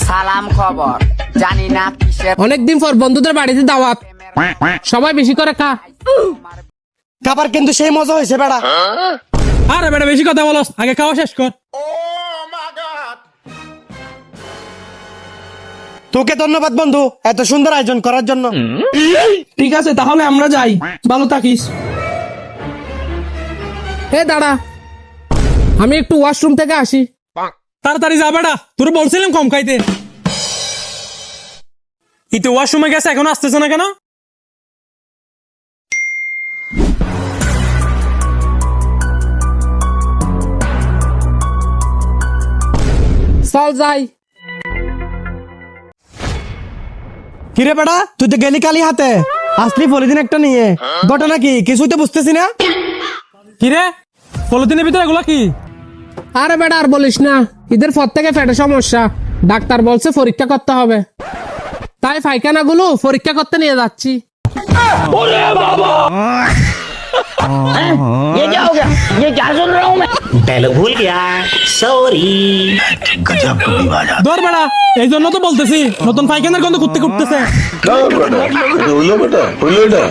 সালাম খবর জানি না কিসের অনেকদিন পর বন্ধুদের বাড়িতে দাওয়াত, সবাই বেশি করে খা। খাবার কিন্তু সেই মজা হয়েছে বেড়া। আরে বেটা বেশি কথা বলস, আগে খাওয়া শেষ কর। তোকে ধন্যবাদ বন্ধু এত সুন্দর আয়োজন করার জন্য। ঠিক আছে তাহলে আমরা যাই, ভালো থাকিস। এ দাঁড়া, আমি একটু ওয়াশরুম থেকে আসি। তাড়াতাড়ি যা বেটা, তোর বলছিলাম কম খাইতে। ইতে ওয়াশরুমে গেছে, এখন আসতেছে না কেন? চল যাই। কিরে বেড়া, তুই তো গেলি কালি হাতে, আসলি পলিথিন একটা নিয়ে। ঘটনা কি কিছুই তো বুঝতেছি না। কিরে পলিথিনের ভিতরে এগুলা কি? আরে বেটা আর বলিস না, ঈদের পর থেকে পেটে সমস্যা, ডাক্তার বলছে পরীক্ষা করতে হবে, তাই পায়খানাগুলো পরীক্ষা করতে নিয়ে যাচ্ছি। ये क्या हो गया? ये क्या सुन रहा हूँ मैं? डायलॉग भूल गया, सॉरी। ধর বেটা, এই জন্য তো বলতেছি নতুন পায়খানার গন্ধ করতে করতেছে। হইলো বেটা, হইলো এটা।